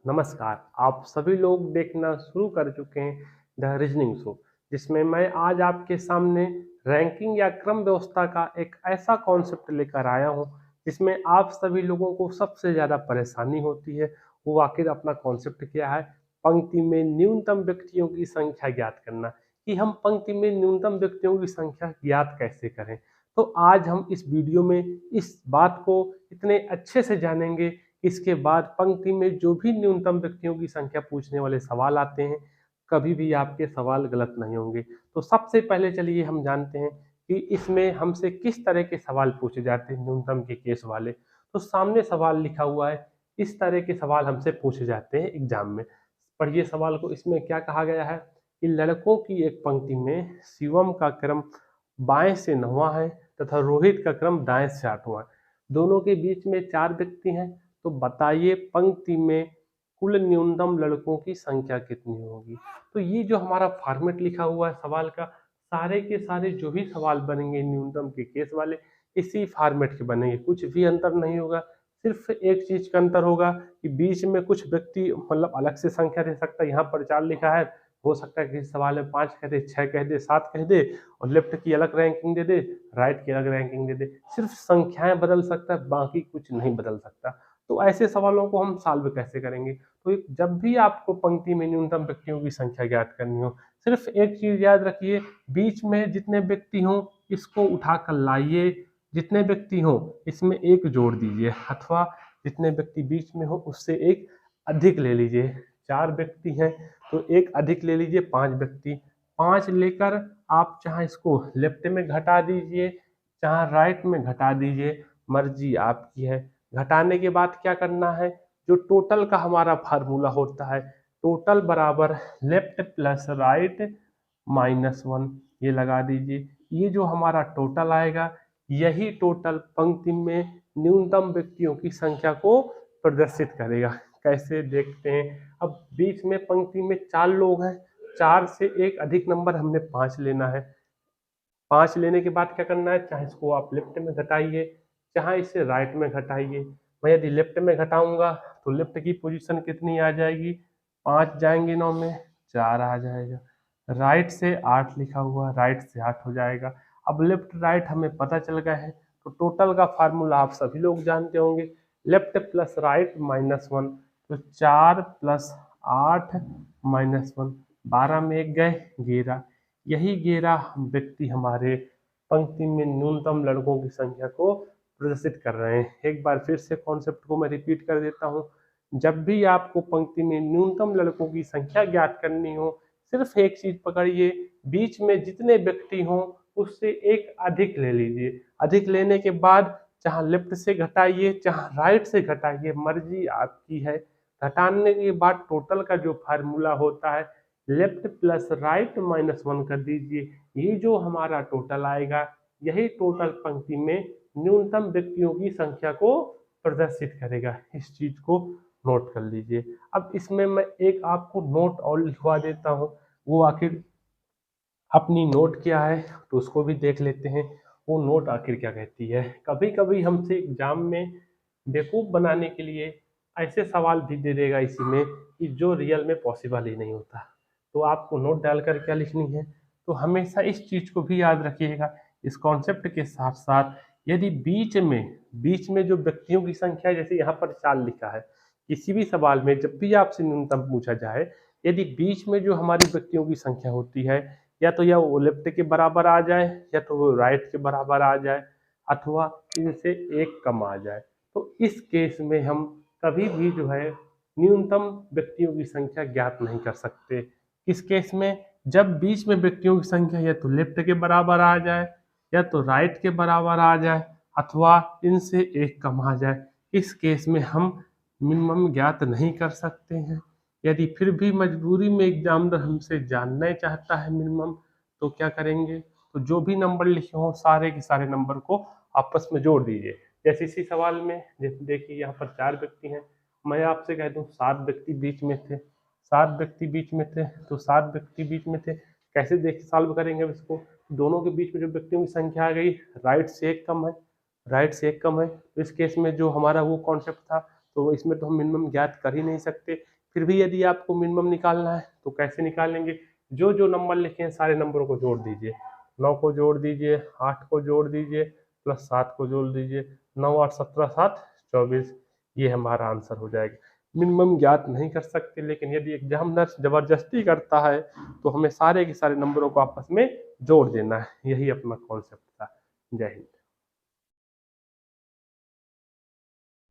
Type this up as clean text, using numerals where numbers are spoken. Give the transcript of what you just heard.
नमस्कार। आप सभी लोग देखना शुरू कर चुके हैं द रीजनिंग शो, जिसमें मैं आज आपके सामने रैंकिंग या क्रम व्यवस्था का एक ऐसा कॉन्सेप्ट लेकर आया हूं जिसमें आप सभी लोगों को सबसे ज़्यादा परेशानी होती है। वो आखिर अपना कॉन्सेप्ट क्या है? पंक्ति में न्यूनतम व्यक्तियों की संख्या ज्ञात करना। कि हम पंक्ति में न्यूनतम व्यक्तियों की संख्या ज्ञात कैसे करें। तो आज हम इस वीडियो में इस बात को इतने अच्छे से जानेंगे। इसके बाद पंक्ति में जो भी न्यूनतम व्यक्तियों की संख्या पूछने वाले सवाल आते हैं, कभी भी आपके सवाल गलत नहीं होंगे। तो सबसे पहले चलिए हम जानते हैं कि इसमें हमसे किस तरह के सवाल पूछे जाते हैं न्यूनतम के केस वाले। तो सामने सवाल लिखा हुआ है, इस तरह के सवाल हमसे पूछे जाते हैं एग्जाम में। पढ़िए सवाल को। इसमें क्या कहा गया है कि लड़कों की एक पंक्ति में शिवम का क्रम बाएं से 9वां है तथा रोहित का क्रम दाएं से 8वां है। दोनों के बीच में 4 व्यक्ति हैं। तो बताइए पंक्ति में कुल न्यूनतम लड़कों की संख्या कितनी होगी। तो ये जो हमारा फॉर्मेट लिखा हुआ है सवाल का, सारे के सारे जो भी सवाल बनेंगे न्यूनतम के केस वाले इसी फॉर्मेट के बनेंगे, कुछ भी अंतर नहीं होगा। सिर्फ एक चीज का अंतर होगा कि बीच में कुछ व्यक्ति मतलब अलग से संख्या दे सकता है। यहाँ पर 4 लिखा है, हो सकता है कि सवाल में 5 कह दे, 6 कह दे, 7 कह दे और लेफ्ट की अलग रैंकिंग दे दे, राइट की अलग रैंकिंग दे दे। सिर्फ संख्याएं बदल सकता है, बाकी कुछ नहीं बदल सकता। तो ऐसे सवालों को हम सॉल्व कैसे करेंगे? तो जब भी आपको पंक्ति में न्यूनतम व्यक्तियों की संख्या ज्ञात करनी हो, सिर्फ एक चीज याद रखिए, बीच में जितने व्यक्ति हों इसको उठाकर लाइए, जितने व्यक्ति हों इसमें एक जोड़ दीजिए, अथवा जितने व्यक्ति बीच में हो उससे एक अधिक ले लीजिए। 4 व्यक्ति हैं तो एक अधिक ले लीजिए, 5 व्यक्ति। 5 लेकर आप चाहे इसको लेफ्ट में घटा दीजिए, चाहे राइट में घटा दीजिए, मर्जी आपकी है। घटाने के बाद क्या करना है, जो टोटल का हमारा फार्मूला होता है, टोटल बराबर लेफ्ट प्लस राइट -1, ये लगा दीजिए। ये जो हमारा टोटल आएगा, यही टोटल पंक्ति में न्यूनतम व्यक्तियों की संख्या को प्रदर्शित करेगा। कैसे देखते हैं। अब बीच में पंक्ति में 4 लोग हैं, 4 से एक अधिक नंबर हमने 5 लेना है। 5 लेने के बाद क्या करना है, चाहे इसको आप लेफ्ट में घटाइए, चाहे इसे राइट में घटाइए। मैं यदि लेफ्ट में घटाऊंगा तो लेफ्ट की पोजीशन कितनी आ जाएगी, 5 जाएंगे 9 में, 4 आ जाएगा। राइट से 8 लिखा हुआ, राइट से 8 हो जाएगा। अब लेफ्ट राइट हमें पता चल गया है। तो टोटल का फार्मूला आप सभी लोग जानते होंगे, लेफ्ट प्लस राइट -1। तो 4 प्लस 8 -1, 12 में एक गए 11। यही 11 व्यक्ति हमारे पंक्ति में न्यूनतम लड़कों की संख्या को प्रदर्शित कर रहे हैं। एक बार फिर से कॉन्सेप्ट को मैं रिपीट कर देता हूँ। जब भी आपको पंक्ति में न्यूनतम लड़कों की संख्या ज्ञात करनी हो, सिर्फ एक चीज पकड़िए, बीच में जितने व्यक्ति हों उससे एक अधिक ले लीजिए। अधिक लेने के बाद चाहे लेफ्ट से घटाइए, चाहे राइट से घटाइए, मर्जी आपकी है। घटाने के बाद टोटल का जो फार्मूला होता है, लेफ्ट प्लस राइट -1 कर दीजिए। ये जो हमारा टोटल आएगा, यही टोटल पंक्ति में न्यूनतम व्यक्तियों की संख्या को प्रदर्शित करेगा। इस चीज को नोट कर लीजिए। अब इसमें मैं एक आपको नोट और लिखवा देता हूँ, वो आखिर अपनी नोट क्या है तो उसको भी देख लेते हैं। वो नोट आखिर क्या कहती है। कभी कभी हमसे एग्जाम में बेवकूफ़ बनाने के लिए ऐसे सवाल भी दे देगा इसी में कि जो रियल में पॉसिबल ही नहीं होता। तो आपको नोट डालकर क्या लिखनी है, तो हमेशा इस चीज़ को भी याद रखिएगा, इस कॉन्सेप्ट के साथ साथ यदि बीच में जो व्यक्तियों की संख्या है, जैसे यहाँ पर 4 लिखा है, किसी भी सवाल में जब भी आपसे न्यूनतम पूछा जाए, यदि बीच में जो हमारी व्यक्तियों की संख्या होती है, या वो लेफ्ट के बराबर आ जाए, या तो वो राइट के बराबर आ जाए, अथवा इनसे एक कम आ जाए, तो इस केस में हम कभी भी जो है न्यूनतम व्यक्तियों की संख्या ज्ञात नहीं कर सकते। किस केस में, जब बीच में व्यक्तियों की संख्या या तो लेफ्ट के बराबर आ जाए, या तो राइट के बराबर आ जाए, अथवा इनसे एक कम आ जाए। इस केस में हम मिनिमम ज्ञात नहीं कर सकते हैं। यदि फिर भी मजबूरी में एग्जामिनर हमसे जानना चाहता है मिनिमम, तो क्या करेंगे, तो जो भी नंबर लिखे हों सारे के सारे नंबर को आपस में जोड़ दीजिए। जैसे इसी सवाल में देखिए यहाँ पर 4 व्यक्ति हैं, मैं आपसे कह दूं 7 व्यक्ति बीच में थे, 7 व्यक्ति बीच में थे, तो 7 व्यक्ति बीच में थे। कैसे देख सॉल्व करेंगे अब इसको, दोनों के बीच में जो व्यक्तियों की संख्या आ गई, राइट से एक कम है, राइट से एक कम है। तो इस केस में जो हमारा वो कॉन्सेप्ट था, तो इसमें तो हम मिनिमम ज्ञात कर ही नहीं सकते। फिर भी यदि आपको मिनिमम निकालना है तो कैसे निकालेंगे, जो जो नंबर लिखे हैं सारे नंबरों को जोड़ दीजिए, 9 को जोड़ दीजिए, 8 को जोड़ दीजिए, प्लस 7 को जोड़ दीजिए, 9 8 17 7 24, ये हमारा आंसर हो जाएगा। मिनिमम ज्ञात नहीं कर सकते, लेकिन यदि एग्जामिनर जबरदस्ती करता है तो हमें सारे के सारे नंबरों को आपस में जोड़ देना है, यही अपना कॉन्सेप्ट था। जय हिंद।